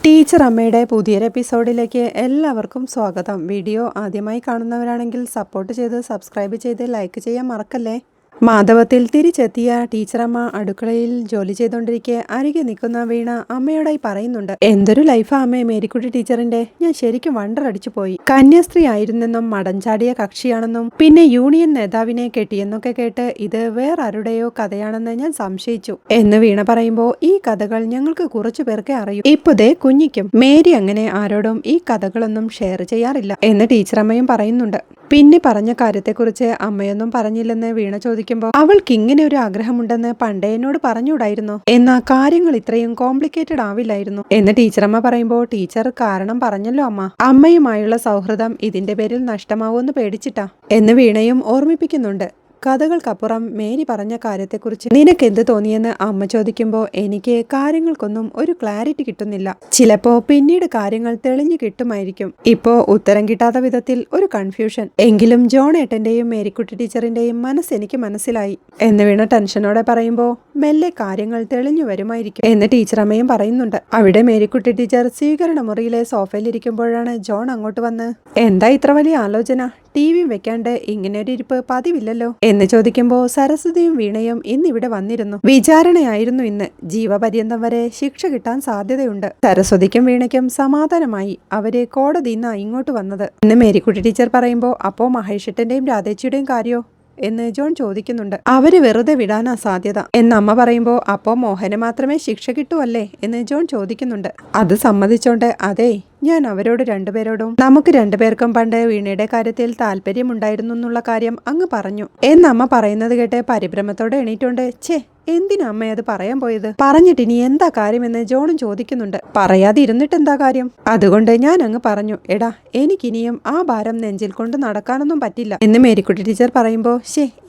Teacher അമ്മയുടെ പുതിയൊരു എപ്പിസോഡിലേക്ക് എല്ലാവർക്കും സ്വാഗതം. വീഡിയോ ആദ്യമായി കാണുന്നവരാണെങ്കിൽ സപ്പോർട്ട് ചെയ്ത് സബ്സ്ക്രൈബ് ചെയ്ത് ലൈക്ക് ചെയ്യാൻ മറക്കല്ലേ. മാധവത്തിൽ തിരിച്ചെത്തിയ ടീച്ചറമ്മ അടുക്കളയിൽ ജോലി ചെയ്തുകൊണ്ടിരിക്കെ അരികെ നിൽക്കുന്ന വീണ അമ്മയോടായി പറയുന്നുണ്ട്, എന്തൊരു ലൈഫാ അമ്മേ മേരിക്കുട്ടി ടീച്ചറിന്റെ. ഞാൻ ശരിക്കും വണ്ടർ അടിച്ചു പോയി. കന്യാസ്ത്രീ ആയിരുന്നെന്നും മടഞ്ചാടിയ കക്ഷിയാണെന്നും പിന്നെ യൂണിയൻ നേതാവിനെ കെട്ടിയെന്നൊക്കെ കേട്ട് ഇത് വേറാരുടെയോ കഥയാണെന്ന് ഞാൻ സംശയിച്ചു എന്ന് വീണ പറയുമ്പോ, ഈ കഥകൾ ഞങ്ങൾക്ക് കുറച്ചു പേർക്കേ അറിയൂ. ഇപ്പതേ കുഞ്ഞിക്കും. മേരി അങ്ങനെ ആരോടും ഈ കഥകളൊന്നും ഷെയർ ചെയ്യാറില്ല എന്ന് ടീച്ചറമ്മയും പറയുന്നുണ്ട്. പിന്നെ പറഞ്ഞ കാര്യത്തെക്കുറിച്ച് അമ്മയൊന്നും പറഞ്ഞില്ലെന്ന് വീണ ചോദിക്കുമ്പോൾ, അവൾക്ക് ഇങ്ങനെ ഒരു ആഗ്രഹമുണ്ടെന്ന് പണ്ടേ എന്നോട് പറഞ്ഞുകൂടായിരുന്നോ? എന്നാ കാര്യങ്ങൾ ഇത്രയും കോംപ്ലിക്കേറ്റഡ് ആവില്ലായിരുന്നു എന്ന് ടീച്ചറമ്മ പറയുമ്പോൾ, ടീച്ചർ കാരണം പറഞ്ഞല്ലോ അമ്മ. അമ്മയുമായുള്ള സൗഹൃദം ഇതിന്റെ പേരിൽ നഷ്ടമാവുമെന്ന് പേടിച്ചിട്ടാ എന്ന് വീണയും ഓർമ്മിപ്പിക്കുന്നുണ്ട്. കഥകൾക്കപ്പുറം മേരി പറഞ്ഞ കാര്യത്തെക്കുറിച്ച് നിനക്ക് എന്ത് തോന്നിയെന്ന് അമ്മ ചോദിക്കുമ്പോൾ, എനിക്ക് കാര്യങ്ങൾക്കൊന്നും ഒരു ക്ലാരിറ്റി കിട്ടുന്നില്ല. ചിലപ്പോ പിന്നീട് കാര്യങ്ങൾ തെളിഞ്ഞു കിട്ടുമായിരിക്കും. ഇപ്പോ ഉത്തരം കിട്ടാത്ത വിധത്തിൽ ഒരു കൺഫ്യൂഷൻ. എങ്കിലും ജോൺ ഏട്ടന്റെയും മേരിക്കുട്ടി ടീച്ചറിന്റെയും മനസ്സ് എനിക്ക് മനസ്സിലായി എന്ന് വീണ ടെൻഷനോടെ പറയുമ്പോൾ, മെല്ലെ കാര്യങ്ങൾ തെളിഞ്ഞു വരുമായിരിക്കും എന്ന് ടീച്ചറമ്മയും പറയുന്നുണ്ട്. അവിടെ മേരിക്കുട്ടി ടീച്ചർ സ്വീകരണ മുറിയിലെ സോഫയിലിരിക്കുമ്പോഴാണ് ജോൺ അങ്ങോട്ട് വന്ന്, എന്താ ഇത്ര വലിയ ആലോചന? ടി വി വെക്കാണ്ട് ഇങ്ങനൊരു ഇരിപ്പ് പതിവില്ലല്ലോ എന്ന് ചോദിക്കുമ്പോൾ, സരസ്വതിയും വീണയും ഇന്നിവിടെ വന്നിരുന്നു. വിചാരണയായിരുന്നു ഇന്ന്. ജീവപര്യന്തം വരെ ശിക്ഷ കിട്ടാൻ സാധ്യതയുണ്ട്. സരസ്വതിക്കും വീണയ്ക്കും സമാധാനമായി. അവര് കോടതിന്നാ ഇങ്ങോട്ട് വന്നത് എന്ന് മേരിക്കുട്ടി ടീച്ചർ പറയുമ്പോൾ, അപ്പോ മഹേഷേട്ടന്റെയും രാധേച്ചിയുടെയും കാര്യോ എന്ന് ജോൺ ചോദിക്കുന്നുണ്ട്. അവര് വെറുതെ വിടാനാ സാധ്യത എന്ന് അമ്മ പറയുമ്പോൾ, അപ്പോ മോഹന് മാത്രമേ ശിക്ഷ കിട്ടുവല്ലേ എന്ന് ജോൺ ചോദിക്കുന്നുണ്ട്. അത് സമ്മതിച്ചോണ്ട്, അതെ, ഞാൻ അവരോട് രണ്ടുപേരോടും നമുക്ക് രണ്ടുപേർക്കും പണ്ട് വീണയുടെ കാര്യത്തിൽ താല്പര്യമുണ്ടായിരുന്നു എന്നുള്ള കാര്യം അങ്ങ് പറഞ്ഞു എന്നമ്മ പറയുന്നത് കേട്ട് പരിഭ്രമത്തോടെ എണീറ്റോണ്ട്, ഛേ, എന്തിനാ അമ്മ അത് പറയാൻ പോയത്? പറഞ്ഞിട്ട് ഇനി എന്താ കാര്യമെന്ന് ജോണും ചോദിക്കുന്നുണ്ട്. പറയാതെ ഇരുന്നിട്ട് എന്താ കാര്യം? അതുകൊണ്ട് ഞാൻ അങ്ങ് പറഞ്ഞു, എടാ, എനിക്കിനിയും ആ ഭാരം നെഞ്ചിൽ കൊണ്ട് നടക്കാനൊന്നും പറ്റില്ല എന്ന് മേരിക്കുട്ടി ടീച്ചർ പറയുമ്പോ,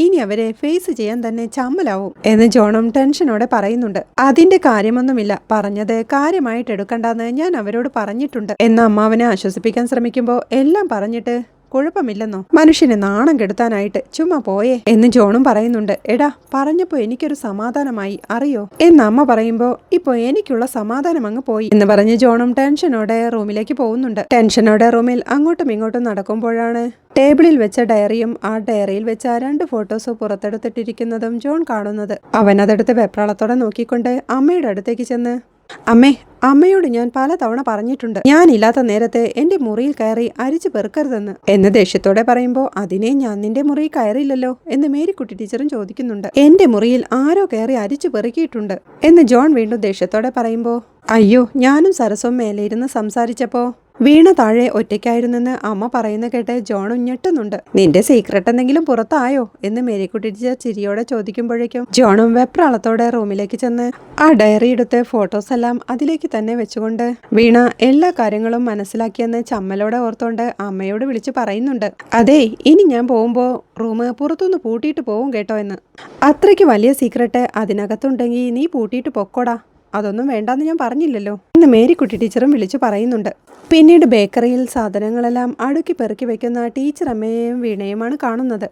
ഇനി അവരെ ഫേസ് ചെയ്യാൻ തന്നെ ചമ്മലാവും എന്ന് ജോണും ടെൻഷനോടെ പറയുന്നുണ്ട്. അതിന്റെ കാര്യമൊന്നുമില്ല, പറഞ്ഞത് കാര്യമായിട്ട് എടുക്കണ്ടെന്ന് ഞാൻ അവരോട് പറഞ്ഞിട്ടുണ്ട് എന്ന അമ്മാവനെ ആശ്വസിപ്പിക്കാൻ ശ്രമിക്കുമ്പോൾ, എല്ലാം പറഞ്ഞിട്ട് കുഴപ്പമില്ലെന്നോ? മനുഷ്യനെ നാണം കെടുത്താനായിട്ട് ചുമ്മാ പോയേ എന്ന് ജോണും പറയുന്നുണ്ട്. എടാ, പറഞ്ഞപ്പോ എനിക്കൊരു സമാധാനമായി അറിയോ എന്ന് അമ്മ പറയുമ്പോ, ഇപ്പൊ എനിക്കുള്ള സമാധാനം അങ്ങ് പോയി എന്ന് പറഞ്ഞ് ജോണും ടെൻഷനോടെ റൂമിലേക്ക് പോകുന്നുണ്ട്. ടെൻഷനോടെ റൂമിൽ അങ്ങോട്ടും ഇങ്ങോട്ടും നടക്കുമ്പോഴാണ് ടേബിളിൽ വെച്ച ഡയറിയും ആ ഡയറിയിൽ വെച്ച 2 ഫോട്ടോസ് പുറത്തെടുത്തിട്ടിരിക്കുന്നതും ജോൺ കാണുന്നത്. അവൻ അതെടുത്ത് വെപ്രാളത്തോടെ നോക്കിക്കൊണ്ട് അമ്മയുടെ അടുത്തേക്ക് ചെന്ന്, അമ്മയോട് ഞാൻ പലതവണ പറഞ്ഞിട്ടുണ്ട്, ഞാനില്ലാത്ത നേരത്തെ എന്റെ മുറിയിൽ കയറി അരിച്ചു പെറുക്കരുതെന്ന് എന്ന് ദേഷ്യത്തോടെ പറയുമ്പോൾ, അതിനെ ഞാൻ നിന്റെ മുറിയിൽ കയറിയില്ലല്ലോ എന്ന് മേരിക്കുട്ടി ടീച്ചറും ചോദിക്കുന്നുണ്ട്. എന്റെ മുറിയിൽ ആരോ കയറി അരിച്ചു പെറുക്കിയിട്ടുണ്ട് എന്ന് ജോൺ വീണ്ടും ദേഷ്യത്തോടെ പറയുമ്പോൾ, അയ്യോ, ഞാനും സരസ്വം മേലെ ഇരുന്ന് സംസാരിച്ചപ്പോ വീണ താഴെ ഒറ്റയ്ക്കായിരുന്നെന്ന് അമ്മ പറയുന്ന കേട്ട് ജോൺ ഞെട്ടുന്നുണ്ട്. നിന്റെ സീക്രട്ട് എന്തെങ്കിലും പുറത്തായോ എന്ന് മേരിക്കുട്ടി ടീച്ചർ ചിരിയോടെ ചോദിക്കുമ്പോഴേക്കും ജോണും വെപ്രാളത്തോടെ റൂമിലേക്ക് ചെന്ന് ആ ഡയറി എടുത്ത് ഫോട്ടോസ് എല്ലാം അതിലേക്ക് തന്നെ വെച്ചുകൊണ്ട് വീണ എല്ലാ കാര്യങ്ങളും മനസ്സിലാക്കിയെന്ന് ചമ്മലോടെ ഓർത്തോണ്ട് അമ്മയോട് വിളിച്ചു പറയുന്നുണ്ട്. അതെ, ഇനി ഞാൻ പോകുമ്പോ റൂം പുറത്തുനിന്ന് പൂട്ടിയിട്ട് പോവും കേട്ടോ എന്ന്. അത്രയ്ക്ക് വലിയ സീക്രട്ട് അതിനകത്തുണ്ടെങ്കിൽ നീ പൂട്ടിയിട്ട് പൊക്കോടാ. അതൊന്നും വേണ്ടാന്ന് ഞാൻ പറഞ്ഞില്ലല്ലോ എന്ന് മേരിക്കുട്ടി ടീച്ചറും വിളിച്ചു പറയുന്നുണ്ട്. പിന്നീട് ബേക്കറിയിൽ സാധനങ്ങളെല്ലാം അടുക്കി പെറുക്കി വെക്കുന്ന ടീച്ചറമ്മയെയും വീണയുമാണ് കാണുന്നത്.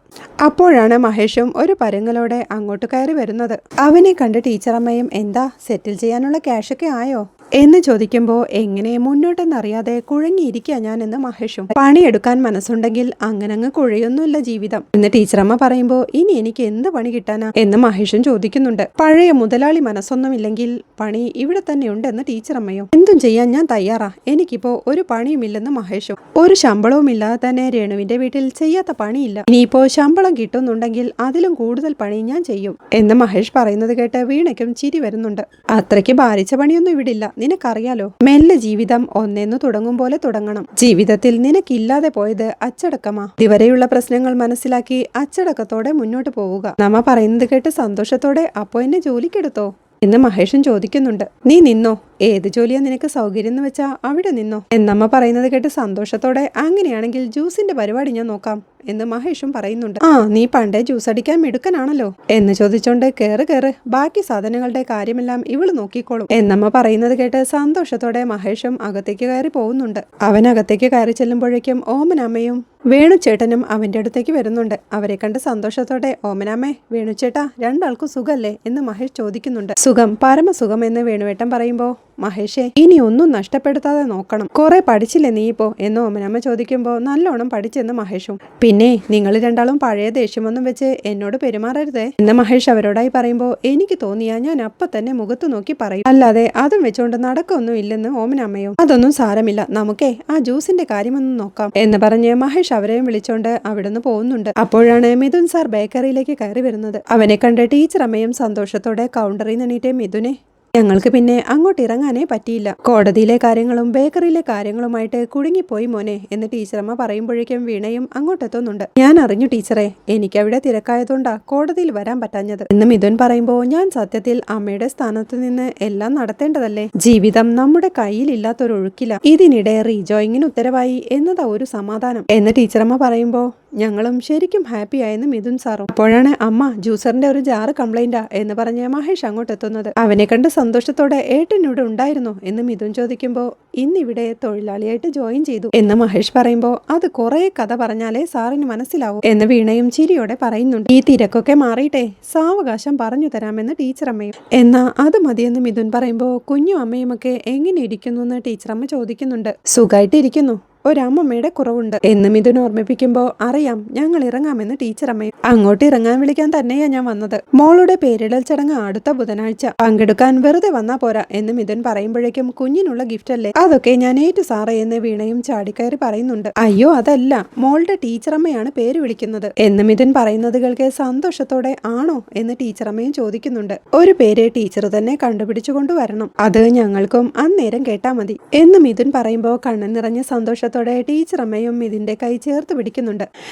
അപ്പോഴാണ് മഹേഷും ഒരു പരുങ്ങലോടെ അങ്ങോട്ട് കയറി വരുന്നത്. അവനെ കണ്ട് ടീച്ചറമ്മയും, എന്താ, സെറ്റിൽ ചെയ്യാനുള്ള ക്യാഷൊക്കെ ആയോ എന്ന് ചോദിക്കുമ്പോൾ, എങ്ങനെ മുന്നോട്ടെന്നറിയാതെ കുഴങ്ങിയിരിക്കുക ഞാൻ എന്ന് മഹേഷും. പണിയെടുക്കാൻ മനസ്സുണ്ടെങ്കിൽ അങ്ങനങ്ങ് കുഴയൊന്നുമില്ല ജീവിതം എന്ന് ടീച്ചറമ്മ പറയുമ്പോൾ, ഇനി എനിക്ക് എന്ത് പണി കിട്ടാനാ എന്ന് മഹേഷും ചോദിക്കുന്നുണ്ട്. പഴയ മുതലാളി മനസ്സൊന്നുമില്ലെങ്കിൽ പണി ഇവിടെ തന്നെ ഉണ്ടെന്ന് ടീച്ചറമ്മയോ. എന്തും ചെയ്യാൻ ഞാൻ തയ്യാറാ, എനിക്കിപ്പോ ഒരു പണിയുമില്ലെന്ന് മഹേഷും. ഒരു ശമ്പളവും ഇല്ലാതെ തന്നെ രേണുവിന്റെ വീട്ടിൽ ചെയ്യാത്ത പണിയില്ല, ഇനിയിപ്പോ ശമ്പളം കിട്ടുന്നുണ്ടെങ്കിൽ അതിലും കൂടുതൽ പണി ഞാൻ ചെയ്യും എന്ന് മഹേഷ് പറയുന്നത് കേട്ട് വീണയ്ക്കും ചിരി വരുന്നുണ്ട്. അത്രയ്ക്ക് ഭാരിച്ച പണിയൊന്നും ഇവിടില്ല, നിനക്കറിയാലോ. മെല്ലെ ജീവിതം ഒന്നേന്നു തുടങ്ങും പോലെ തുടങ്ങണം. ജീവിതത്തിൽ നിനക്കില്ലാതെ പോയത് അച്ചടക്കമാ. ഇതുവരെയുള്ള പ്രശ്നങ്ങൾ മനസ്സിലാക്കി അച്ചടക്കത്തോടെ മുന്നോട്ട് പോവുക. നമ്മ പറയുന്നത് കേട്ട് സന്തോഷത്തോടെ അപ്പോ എന്നെ ജോലിക്കെടുത്തോ എന്ന് മഹേഷും ചോദിക്കുന്നുണ്ട്. നീ നിന്നോ, ഏത് ജോലിയാ നിനക്ക് സൗകര്യം എന്ന് വെച്ചാ അവിടെ നിന്നോ എന്നമ്മ പറയുന്നത് കേട്ട് സന്തോഷത്തോടെ, അങ്ങനെയാണെങ്കിൽ ജ്യൂസിന്റെ പരിപാടി ഞാൻ നോക്കാം എന്ന് മഹേഷും പറയുന്നുണ്ട്. ആ, നീ പണ്ടേ ജ്യൂസ് അടിക്കാൻ മിടുക്കനാണല്ലോ എന്ന് ചോദിച്ചോണ്ട്, കേറ് ബാക്കി സാധനങ്ങളുടെ കാര്യമെല്ലാം ഇവള് നോക്കിക്കോളും എന്നമ്മ പറയുന്നത് കേട്ട് സന്തോഷത്തോടെ മഹേഷും അകത്തേക്ക് കയറി പോകുന്നുണ്ട്. അവൻ അകത്തേക്ക് കയറി ചെല്ലുമ്പോഴേക്കും ഓമനമ്മയും വേണുചേട്ടനും അവന്റെ അടുത്തേക്ക് വരുന്നുണ്ട്. അവരെ കണ്ട് സന്തോഷത്തോടെ, ഓമനാമ്മേ, വേണുചേട്ടാ, രണ്ടാൾക്കും സുഖല്ലേ എന്ന് മഹേഷ് ചോദിക്കുന്നുണ്ട്. സുഖം, പരമസുഖം എന്ന് വേണുവേട്ടൻ പറയുമ്പോൾ മഹേഷേ ഇനി ഒന്നും നഷ്ടപ്പെടുത്താതെ നോക്കണം. കുറെ പഠിച്ചില്ലേ നീ ഇപ്പോ എന്ന് ഓമനമ്മ ചോദിക്കുമ്പോൾ നല്ലോണം പഠിച്ചെന്ന് മഹേഷും. പിന്നെ നിങ്ങൾ രണ്ടാളും പഴയ ദേഷ്യമൊന്നും വെച്ച് എന്നോട് പെരുമാറരുതേ എന്ന് മഹേഷ് അവരോടായി പറയുമ്പോൾ എനിക്ക് തോന്നിയാ ഞാൻ അപ്പൊ തന്നെ മുഖത്ത് നോക്കി പറയും, അല്ലാതെ അതും വെച്ചോണ്ട് നടക്കൊന്നും ഇല്ലെന്ന് ഓമനമ്മയും. അതൊന്നും സാരമില്ല, നമുക്കേ ആ ജ്യൂസിന്റെ കാര്യമൊന്നും നോക്കാം എന്ന് പറഞ്ഞ് മഹേഷ് അവരെയും വിളിച്ചോണ്ട് അവിടുന്ന് പോകുന്നുണ്ട്. അപ്പോഴാണ് മിഥുൻ സാർ ബേക്കറിയിലേക്ക് കയറി വരുന്നത്. അവനെ കണ്ട് ടീച്ചർ അമ്മയും സന്തോഷത്തോടെ കൗണ്ടറിൽ നിന്നിട്ടേ മിഥുനെ ഞങ്ങൾക്ക് പിന്നെ അങ്ങോട്ട് ഇറങ്ങാനേ പറ്റിയില്ല. കോടതിയിലെ കാര്യങ്ങളും ബേക്കറിയിലെ കാര്യങ്ങളുമായിട്ട് കുടുങ്ങിപ്പോയി മോനെ എന്ന് ടീച്ചറമ്മ പറയുമ്പോഴേക്കും വീണയും അങ്ങോട്ടെത്തുന്നുണ്ട്. ഞാൻ അറിഞ്ഞു ടീച്ചറെ, എനിക്കവിടെ തിരക്കായതുകൊണ്ടാ കോടതിയിൽ വരാൻ പറ്റാഞ്ഞത് എന്ന് മിഥുൻ പറയുമ്പോൾ ഞാൻ സത്യത്തിൽ അമ്മയുടെ സ്ഥാനത്ത് നിന്ന് എല്ലാം നടത്തേണ്ടതല്ലേ. ജീവിതം നമ്മുടെ കയ്യിലില്ലാത്തൊരൊഴുക്കില്ല. ഇതിനിടെ റീജോയിങ്ങിന് ഉത്തരവായി എന്നതാ ഒരു സമാധാനം എന്ന് ടീച്ചറമ്മ പറയുമ്പോൾ ഞങ്ങളും ശരിക്കും ഹാപ്പി ആയെന്ന് മിഥുൻ സാറും. അപ്പോഴാണ് അമ്മ ജ്യൂസറിന്റെ ഒരു ജാറ് കംപ്ലൈന്റാ എന്ന് പറഞ്ഞ് മഹേഷ് അങ്ങോട്ടെത്തുന്നത്. അവനെ കണ്ട് സന്തോഷത്തോടെ ഏട്ടനിവിടെ ഉണ്ടായിരുന്നോ എന്ന് മിഥുൻ ചോദിക്കുമ്പോൾ ഇന്നിവിടെ തൊഴിലാളിയായിട്ട് ജോയിൻ ചെയ്തു എന്ന് മഹേഷ് പറയുമ്പോൾ അത് കുറെ കഥ പറഞ്ഞാലേ സാറിന് മനസ്സിലാവും എന്ന് വീണയും ചിരിയോടെ പറയുന്നുണ്ട്. ഈ തിരക്കൊക്കെ മാറിയിട്ടെ സാവകാശം പറഞ്ഞു തരാമെന്ന് ടീച്ചറമ്മയും. എന്നാ അത് മതിയെന്ന് മിഥുൻ പറയുമ്പോൾ കുഞ്ഞും അമ്മയുമൊക്കെ എങ്ങനെ ഇരിക്കുന്നു എന്ന് ടീച്ചറമ്മ ചോദിക്കുന്നുണ്ട്. സുഖമായിട്ടിരിക്കുന്നു, ഒരമ്മമ്മയുടെ കുറവുണ്ട് എന്ന് മിഥുൻ ഓർമ്മിപ്പിക്കുമ്പോൾ അറിയാം, ഞങ്ങൾ ഇറങ്ങാമെന്ന് ടീച്ചറമ്മയും. അങ്ങോട്ട് ഇറങ്ങാൻ വിളിക്കാൻ തന്നെയാ ഞാൻ വന്നത്. മോളുടെ പേരിടൽ ചടങ്ങ് അടുത്ത ബുധനാഴ്ച, പങ്കെടുക്കാൻ വെറുതെ വന്നാ പോരാ എന്ന് മിഥുൻ പറയുമ്പോഴേക്കും കുഞ്ഞിനുള്ള ഗിഫ്റ്റ് അല്ലേ അതൊക്കെ ഞാൻ ഏറ്റു സാറേ എന്ന് വീണയും ചാടിക്കയറി പറയുന്നുണ്ട്. അയ്യോ അതല്ല, മോളുടെ ടീച്ചറമ്മയാണ് പേര് വിളിക്കുന്നത് എന്ന് മിഥുൻ പറയുന്നത് കേൾക്കെ സന്തോഷത്തോടെ ആണോ എന്ന് ടീച്ചറമ്മയും ചോദിക്കുന്നുണ്ട്. ഒരു പേര് ടീച്ചർ തന്നെ കണ്ടുപിടിച്ചു കൊണ്ടുവരണം, അത് ഞങ്ങൾക്കും അന്നേരം കേട്ടാ മതി എന്ന് മിഥുൻ പറയുമ്പോൾ കണ്ണൻ നിറഞ്ഞ സന്തോഷ ടീച്ചറമ്മയും ഇതിന്റെ കൈ ചേർത്ത് പിടിക്കുന്നുണ്ട്.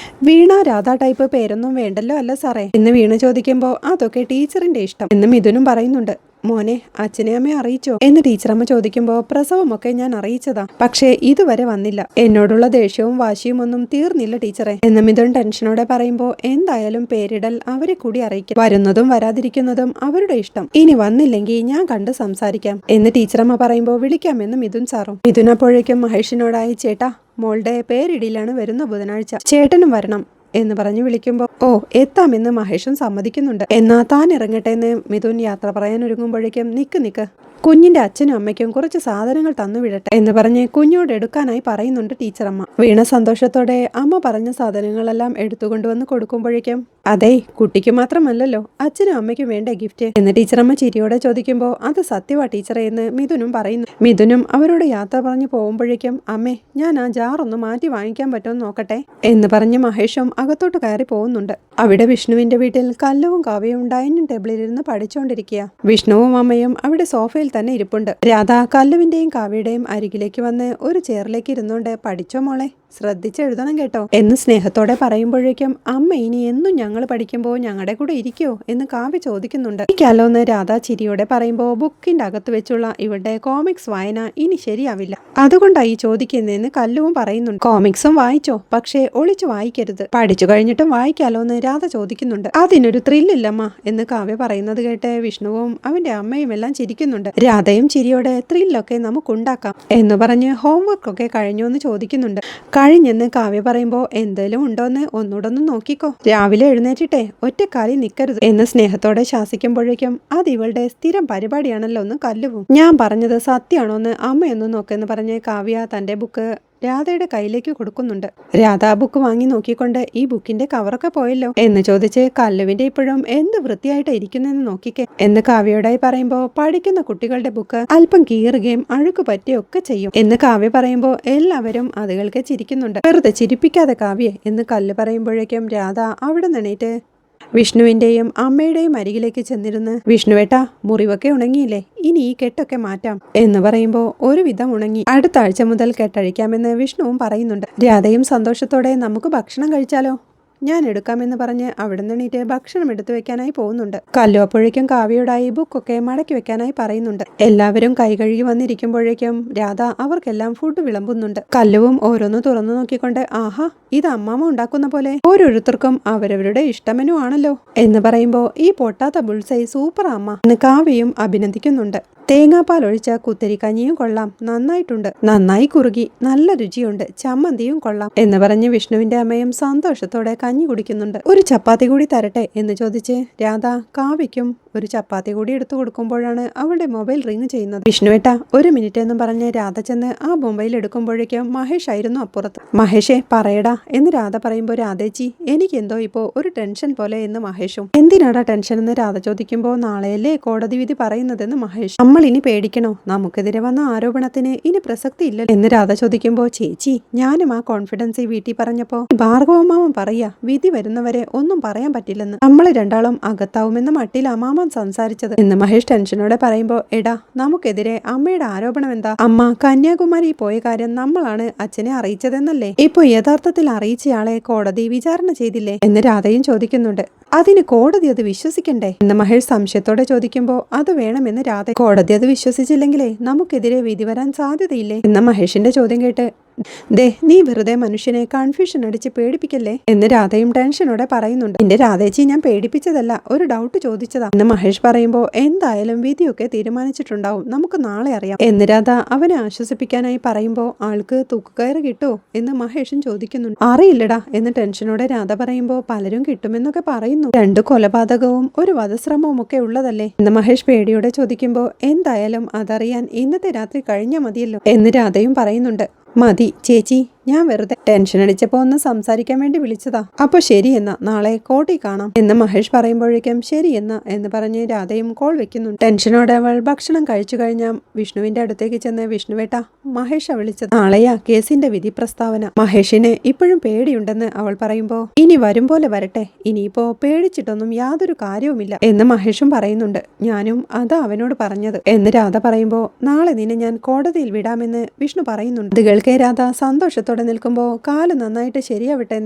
വീണ രാധ ടൈപ്പ് പേരൊന്നും വേണ്ടല്ലോ അല്ല സാറേ എന്ന് വീണ ചോദിക്കുമ്പോൾ അതൊക്കെ ടീച്ചറിന്റെ ഇഷ്ടം എന്ന് മിഥുനും പറയുന്നുണ്ട്. മോനെ അച്ഛനെ അമ്മയെ അറിയിച്ചോ എന്ന് ടീച്ചറമ്മ ചോദിക്കുമ്പോൾ പ്രസവമൊക്കെ ഞാൻ അറിയിച്ചതാ, പക്ഷേ ഇതുവരെ വന്നില്ല. എന്നോടുള്ള ദേഷ്യവും വാശിയും ഒന്നും തീർന്നില്ല ടീച്ചറെ എന്ന് മിഥുൻ ടെൻഷനോടെ പറയുമ്പോൾ എന്തായാലും പേരിടൽ അവരെ കൂടി അറിയിക്കും. വരുന്നതും വരാതിരിക്കുന്നതും അവരുടെ ഇഷ്ടം. ഇനി വന്നില്ലെങ്കിൽ ഞാൻ കണ്ട് സംസാരിക്കാം എന്ന് ടീച്ചറമ്മ പറയുമ്പോൾ വിളിക്കാമെന്ന് മിഥുൻ സാറും. മിഥുൻ അപ്പോഴേക്കും മഹേഷിനോടായി ചേട്ടാ മോളുടെ പേരിടിലാണ് വരുന്ന ബുധനാഴ്ച, ചേട്ടനും വരണം എന്ന് പറഞ്ഞു വിളിക്കുമ്പോൾ ഓ എത്താമെന്ന് മഹേഷും സമ്മതിക്കുന്നുണ്ട്. എന്നാ താൻ ഇറങ്ങട്ടെ എന്ന് മിഥുൻ യാത്ര പറയാൻ ഒരുങ്ങുമ്പോഴേക്കും നിക്ക് കുഞ്ഞിന്റെ അച്ഛനും അമ്മയ്ക്കും കുറച്ച് സാധനങ്ങൾ തന്നു വിടട്ടെ എന്ന് പറഞ്ഞ് കുഞ്ഞോട് എടുക്കാനായി പറയുന്നുണ്ട് ടീച്ചറമ്മ. വീണ സന്തോഷത്തോടെ അമ്മ പറഞ്ഞ സാധനങ്ങളെല്ലാം എടുത്തുകൊണ്ടുവന്ന് കൊടുക്കുമ്പോഴേക്കും അതെ കുട്ടിക്ക് മാത്രമല്ലല്ലോ അച്ഛനും അമ്മയ്ക്കും വേണ്ട ഗിഫ്റ്റ് എന്ന് ടീച്ചറമ്മ ചിരിയോടെ ചോദിക്കുമ്പോൾ അത് സത്യവാ ടീച്ചറെ എന്ന് മിഥുനും പറയുന്നു. മിഥുനും അവരോട് യാത്ര പറഞ്ഞു പോകുമ്പോഴേക്കും അമ്മേ ഞാൻ ആ ജാറൊന്ന് മാറ്റി വാങ്ങിക്കാൻ പറ്റുമെന്ന് നോക്കട്ടെ എന്ന് പറഞ്ഞ് മഹേഷും അകത്തോട്ട് കയറി പോകുന്നുണ്ട്. അവിടെ വിഷ്ണുവിന്റെ വീട്ടിൽ കല്ലവും കാവ്യവും ഡൈനിങ് ടേബിളിലിരുന്ന് പഠിച്ചുകൊണ്ടിരിക്കുക. വിഷ്ണുവും അമ്മയും അവിടെ സോഫയിൽ തന്നെ ഇരിപ്പുണ്ട്. രാധ കല്ലുവിന്റെയും കാവ്യയുടെയും അരികിലേക്ക് വന്ന് ഒരു ചെയറിലേക്ക് ഇരുന്നോണ്ട് പഠിച്ചോ മോളെ, ശ്രദ്ധിച്ചെഴുതണം കേട്ടോ എന്ന് സ്നേഹത്തോടെ പറയുമ്പോഴേക്കും അമ്മ ഇനി എന്നും ഞങ്ങൾ പഠിക്കുമ്പോൾ ഞങ്ങളുടെ കൂടെ ഇരിക്കുവോ എന്ന് കാവ്യ ചോദിക്കുന്നുണ്ട്. ഇരിക്കാലോ എന്ന് രാധ ചിരിയോടെ പറയുമ്പോൾ ബുക്കിന്റെ അകത്ത് വെച്ചുള്ള ഇവരുടെ കോമിക്സ് വായന ഇനി ശരിയാവില്ല, അതുകൊണ്ടായി ചോദിക്കുന്നതെന്ന് കല്ലുവും പറയുന്നുണ്ട്. കോമിക്സും വായിച്ചോ, പക്ഷേ ഒളിച്ചു വായിക്കരുത്, പഠിച്ചു കഴിഞ്ഞിട്ടും വായിക്കാലോ എന്ന് രാധ ചോദിക്കുന്നുണ്ട്. അതിനൊരു ത്രില്ലില്ലമ്മ എന്ന് കാവ്യ പറയുന്നത് കേട്ട് വിഷ്ണുവും അവന്റെ അമ്മയും എല്ലാം ചിരിക്കുന്നുണ്ട്. രാധയും ചിരിയോടെ ത്രില്ലൊക്കെ നമുക്കുണ്ടാക്കാം എന്ന് പറഞ്ഞ് ഹോംവർക്കൊക്കെ കഴിഞ്ഞോ എന്ന് ചോദിക്കുന്നുണ്ട്. കഴിഞ്ഞെന്ന് കാവ്യ പറയുമ്പോൾ എന്തേലും ഉണ്ടോന്ന് ഒന്നുകൂടൊന്നും നോക്കിക്കോ, രാവിലെ എഴുന്നേറ്റിട്ടെ ഒറ്റക്കാലിൽ നിൽക്കരുത് എന്ന് സ്നേഹത്തോടെ ശാസിക്കുമ്പോഴേക്കും അത് ഇവളുടെ സ്ഥിരം പരിപാടിയാണല്ലോ എന്ന് കല്ലുവും. ഞാൻ പറഞ്ഞത് സത്യമാണോ എന്ന് അമ്മയൊന്ന് നോക്കെന്ന് പറഞ്ഞ് കാവ്യ തന്റെ ബുക്ക് രാധയുടെ കയ്യിലേക്ക് കൊടുക്കുന്നുണ്ട്. രാധ ബുക്ക് വാങ്ങി നോക്കിക്കൊണ്ട് ഈ ബുക്കിന്റെ കവറൊക്കെ പോയല്ലോ എന്ന് ചോദിച്ച് കല്ലുവിന്റെ ഇപ്പോഴും എന്ത് വൃത്തിയായിട്ട് ഇരിക്കുന്നെന്ന് നോക്കിക്കേ എന്ന് കാവ്യയോടായി പറയുമ്പോൾ പഠിക്കുന്ന കുട്ടികളുടെ ബുക്ക് അല്പം കീറുകയും അഴുക്ക് പറ്റുകയൊക്കെ ചെയ്യും എന്ന് കാവ്യ പറയുമ്പോൾ എല്ലാവരും അതുകൾക്ക് ചിരിക്കുന്നുണ്ട്. വെറുതെ ചിരിപ്പിക്കാതെ കാവ്യ എന്ന് കല്ല് പറയുമ്പോഴേക്കും രാധ അവിടെ നിന്നിട്ട് വിഷ്ണുവിന്റെയും അമ്മയുടെയും അരികിലേക്ക് ചെന്നിരുന്ന് വിഷ്ണുവേട്ടാ മുറിവൊക്കെ ഉണങ്ങിയില്ലേ, ഇനി ഈ കെട്ടൊക്കെ മാറ്റാം എന്ന് പറയുമ്പോൾ ഒരുവിധം ഉണങ്ങി, അടുത്ത ആഴ്ച മുതൽ കെട്ടഴിക്കാമെന്ന് വിഷ്ണുവും പറയുന്നുണ്ട്. രാധയും സന്തോഷത്തോടെ നമുക്ക് ഭക്ഷണം കഴിച്ചാലോ, ഞാൻ എടുക്കാമെന്ന് പറഞ്ഞ് അവിടെ നിന്നിട്ട് ഭക്ഷണം എടുത്തു വെക്കാനായി പോകുന്നുണ്ട്. കല്ലു അപ്പോഴേക്കും കാവ്യയോടായി ബുക്കൊക്കെ മടക്കി വെക്കാനായി പറയുന്നുണ്ട്. എല്ലാവരും കൈ കഴുകി വന്നിരിക്കുമ്പോഴേക്കും രാധ അവർക്കെല്ലാം ഫുഡ് വിളമ്പുന്നുണ്ട്. കല്ലുവും ഓരോന്ന് തുറന്നു നോക്കിക്കൊണ്ട് ആഹാ ഇത് അമ്മാമ്മ ഉണ്ടാക്കുന്ന പോലെ ഓരോരുത്തർക്കും അവരവരുടെ ഇഷ്ടമെനു ആണല്ലോ എന്ന് പറയുമ്പോൾ ഈ പൊട്ടാത്ത ബുൾസൈ സൂപ്പർ അമ്മ എന്ന് കാവ്യയും അഭിനന്ദിക്കുന്നുണ്ട്. തേങ്ങാപ്പാൽ ഒഴിച്ച കുത്തരിക്കഞ്ഞിയും കൊള്ളാം, നന്നായിട്ടുണ്ട്, നന്നായി കുറുകി, നല്ല രുചിയുണ്ട്, ചമ്മന്തിയും കൊള്ളാം എന്ന് പറഞ്ഞ് വിഷ്ണുവിന്റെ അമ്മയും സന്തോഷത്തോടെ കഞ്ഞി കുടിക്കുന്നുണ്ട്. ഒരു ചപ്പാത്തി കൂടി തരട്ടെ എന്ന് ചോദിച്ച് രാധ കാവ്യയ്ക്കും ഒരു ചപ്പാത്തി കൂടി എടുത്തു കൊടുക്കുമ്പോഴാണ് അവളുടെ മൊബൈൽ റിങ് ചെയ്യുന്നത്. വിഷ്ണുവേട്ട 1 മിനിറ്റ് എന്നും പറഞ്ഞ് രാധ ചെന്ന് ആ മൊബൈൽ എടുക്കുമ്പോഴേക്കും മഹേഷ് ആയിരുന്നു അപ്പുറത്ത്. മഹേഷേ പറയടാ എന്ന് രാധ പറയുമ്പോൾ രാധേച്ചി എനിക്കെന്തോ ഇപ്പോൾ ഒരു ടെൻഷൻ പോലെ എന്ന് മഹേഷും. എന്തിനാടാ ടെൻഷൻ എന്ന് രാധ ചോദിക്കുമ്പോൾ നാളെയല്ലേ കോടതി വിധി പറയുന്നതെന്ന് മഹേഷ്. നമ്മൾ ഇനി പേടിക്കണോ? നമുക്കെതിരെ വന്ന ആരോപണത്തിന് ഇനി പ്രസക്തി ഇല്ല എന്ന് രാധ ചോദിക്കുമ്പോൾ ചേച്ചി ഞാനും ആ കോൺഫിഡൻസ് വീട്ടിൽ പറഞ്ഞപ്പോ ഭാർഗവമാമൻ പറയാ വിധി വരുന്നവരെ ഒന്നും പറയാൻ പറ്റില്ലെന്ന്. നമ്മൾ രണ്ടാളും അകത്താവുമെന്ന മട്ടിൽ അമ്മാമൻ സംസാരിച്ചത് എന്ന് മഹേഷ് ടെൻഷനോടെ പറയുമ്പോൾ എടാ നമുക്കെതിരെ അമ്മയുടെ ആരോപണം എന്താ? അമ്മ കന്യാകുമാരി പോയ കാര്യം നമ്മളാണ് അച്ഛനെ അറിയിച്ചതെന്നല്ലേ? ഇപ്പൊ യഥാർത്ഥത്തിൽ അറിയിച്ചയാളെ കോടതി വിചാരണ ചെയ്തില്ലേ എന്ന് രാധയും ചോദിക്കുന്നുണ്ട്. അതിന് കോടതി അത് വിശ്വസിക്കണ്ടേ എന്ന് മഹേഷ് സംശയത്തോടെ ചോദിക്കുമ്പോൾ അത് വേണമെന്ന് രാധ. കോടതി അത് വിശ്വസിച്ചില്ലെങ്കിലേ നമുക്കെതിരെ വിധി വരാൻ സാധ്യതയില്ലേ എന്ന മഹേഷിന്റെ ചോദ്യം കേട്ട് ദേ നീ വെറുതെ മനുഷ്യനെ കൺഫ്യൂഷൻ അടിച്ച് പേടിപ്പിക്കല്ലേ എന്ന് രാധയും ടെൻഷനോടെ പറയുന്നുണ്ട്. എന്റെ രാധേച്ചി ഞാൻ പേടിപ്പിച്ചതല്ല, ഒരു ഡൗട്ട് ചോദിച്ചതാ എന്ന് മഹേഷ് പറയുമ്പോൾ എന്തായാലും വിധിയൊക്കെ തീരുമാനിച്ചിട്ടുണ്ടാവും, നമുക്ക് നാളെ അറിയാം എന്ന് രാധ അവനെ ആശ്വസിപ്പിക്കാനായി പറയുമ്പോൾ ആൾക്ക് തൂക്കുകയറ് കിട്ടുമോ എന്ന് മഹേഷും ചോദിക്കുന്നുണ്ട്. അറിയില്ലടാ എന്ന് ടെൻഷനോടെ രാധ പറയുമ്പോൾ പലരും കിട്ടുമെന്നൊക്കെ പറയുന്നു. 2 കൊലപാതകവും ഒരു വധശ്രമവും ഒക്കെ ഉള്ളതല്ലേ എന്ന് മഹേഷ് പേടിയോടെ ചോദിക്കുമ്പോൾ എന്തായാലും അതറിയാൻ ഇന്നത്തെ രാത്രി കഴിഞ്ഞാൽ മതിയല്ലോ എന്ന് രാധയും പറയുന്നുണ്ട്. മതി ചേച്ചി, ഞാൻ വെറുതെ ടെൻഷൻ അടിച്ചപ്പോ ഒന്ന് സംസാരിക്കാൻ വേണ്ടി വിളിച്ചതാ. അപ്പൊ ശരി എന്നാ നാളെ കോട്ടി കാണാം എന്ന് മഹേഷ് പറയുമ്പോഴേക്കും ശരി എന്ന് പറഞ്ഞ് രാധയും കോൾ വെക്കുന്നുണ്ട്. ടെൻഷനോടെ അവൾ ഭക്ഷണം കഴിച്ചു കഴിഞ്ഞാൽ വിഷ്ണുവിന്റെ അടുത്തേക്ക് ചെന്ന് വിഷ്ണുവേട്ട മഹേഷ വിളിച്ചത് നാളെയാ കേസിന്റെ വിധി പ്രസ്താവന. മഹേഷിന് ഇപ്പോഴും പേടിയുണ്ടെന്ന് അവൾ പറയുമ്പോ ഇനി വരും പോലെ വരട്ടെ, ഇനിയിപ്പോ പേടിച്ചിട്ടൊന്നും യാതൊരു കാര്യവുമില്ല എന്ന് മഹേഷും പറയുന്നുണ്ട്. ഞാനും അതാ അവനോട് പറഞ്ഞത് എന്ന് രാധ പറയുമ്പോ നാളെ നിന്നെ ഞാൻ കോടതിയിൽ വിടാമെന്ന് വിഷ്ണു പറയുന്നുണ്ട്. ഇത് കേൾക്കെ രാധ സന്തോഷത്തോടെ നിൽക്കുമ്പോൾ കാല് നന്നായിട്ട് ശരിയാവട്ടെ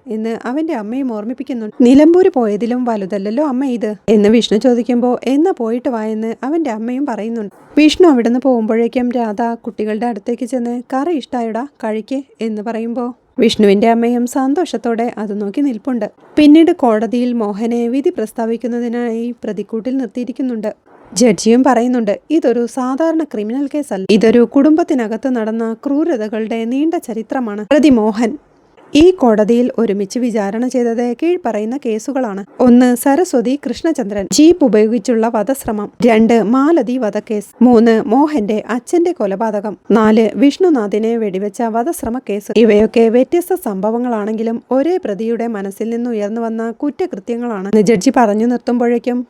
എന്ന് അവന്റെ അമ്മയും ഓർമ്മിപ്പിക്കുന്നുണ്ട്. നിലമ്പൂര് പോയതിലും വലുതല്ലല്ലോ അമ്മ ഇത് എന്ന് വിഷ്ണു ചോദിക്കുമ്പോൾ എന്നാ പോയിട്ട് വായെന്ന് അവന്റെ അമ്മയും പറയുന്നുണ്ട്. വിഷ്ണു അവിടുന്ന് പോകുമ്പോഴേക്കും രാധ കുട്ടികളുടെ അടുത്തേക്ക് ചെന്ന് കറി ഇഷ്ടായടാ കഴിക്കേ എന്ന് പറയുമ്പോൾ വിഷ്ണുവിന്റെ അമ്മയും സന്തോഷത്തോടെ അത് നോക്കി നിൽപ്പുണ്ട്. പിന്നീട് കോടതിയിൽ മോഹനെ വിധി പ്രസ്താവിക്കുന്നതിനായി പ്രതിക്കൂട്ടിൽ നിർത്തിയിരിക്കുന്നുണ്ട്. ജഡ്ജിയും പറയുന്നുണ്ട് ഇതൊരു സാധാരണ ക്രിമിനൽ കേസല്ല, ഇതൊരു കുടുംബത്തിനകത്ത് നടന്ന ക്രൂരതകളുടെ നീണ്ട ചരിത്രമാണ്. പ്രതി മോഹൻ ഈ കോടതിയിൽ ഒരുമിച്ച് വിചാരണ ചെയ്തത് കീഴ്പറയുന്ന കേസുകളാണ്. 1 സരസ്വതി കൃഷ്ണചന്ദ്രൻ ജീപ്പ് ഉപയോഗിച്ചുള്ള വധശ്രമം, 2 മാലതി വധക്കേസ്, 3 മോഹന്റെ അച്ഛന്റെ കൊലപാതകം, 4 വിഷ്ണുനാഥിനെ വെടിവെച്ച വധശ്രമ കേസ്. ഇവയൊക്കെ വ്യത്യസ്ത സംഭവങ്ങളാണെങ്കിലും ഒരേ പ്രതിയുടെ മനസ്സിൽ നിന്ന് ഉയർന്നു വന്ന കുറ്റകൃത്യങ്ങളാണ്. ജഡ്ജി പറഞ്ഞു നിർത്തുമ്പോഴേക്കും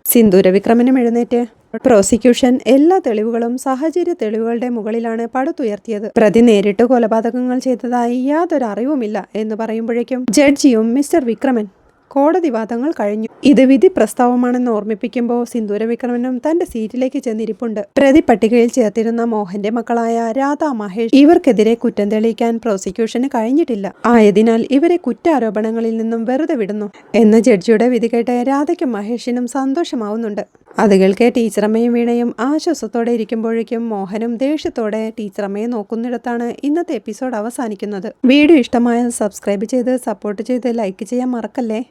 സിന്ദൂര വിക്രമനും എഴുന്നേറ്റ് പ്രോസിക്യൂഷൻ എല്ലാ തെളിവുകളും സാഹചര്യ തെളിവുകളുടെ മുകളിലാണ് പടുത്തുയർത്തിയത്, പ്രതി നേരിട്ട് കൊലപാതകങ്ങൾ ചെയ്തതായി യാതൊരു അറിവുമില്ല എന്ന് പറയുമ്പോഴേക്കും ജഡ്ജിയും മിസ്റ്റർ വിക്രമൻ കോടതി വാദങ്ങൾ കഴിഞ്ഞു, ഇത് വിധി പ്രസ്താവമാണെന്ന് ഓർമ്മിപ്പിക്കുമ്പോൾ സിന്ദൂര വിക്രമനും തന്റെ സീറ്റിലേക്ക് ചെന്നിരിപ്പുണ്ട്. പ്രതി പട്ടികയിൽ ചേർത്തിരുന്ന മോഹന്റെ മക്കളായ രാധ മഹേഷ് ഇവർക്കെതിരെ കുറ്റം തെളിയിക്കാൻ പ്രോസിക്യൂഷന് കഴിഞ്ഞിട്ടില്ല, ആയതിനാൽ ഇവരെ കുറ്റാരോപണങ്ങളിൽ നിന്നും വെറുതെ വിടുന്നു എന്ന ജഡ്ജിയുടെ വിധി കേട്ട് രാധയ്ക്കും മഹേഷിനും സന്തോഷമാവുന്നുണ്ട്. അത് കേൾക്കെ ടീച്ചറമ്മയും വീണയും ആശ്വാസത്തോടെ ഇരിക്കുമ്പോഴേക്കും മോഹനും ദേഷ്യത്തോടെ ടീച്ചറമ്മയെ നോക്കുന്നിടത്താണ് ഇന്നത്തെ എപ്പിസോഡ് അവസാനിക്കുന്നത്. വീഡിയോ ഇഷ്ടമായാൽ സബ്സ്ക്രൈബ് ചെയ്ത് സപ്പോർട്ട് ചെയ്ത് ലൈക്ക് ചെയ്യാൻ മറക്കല്ലേ.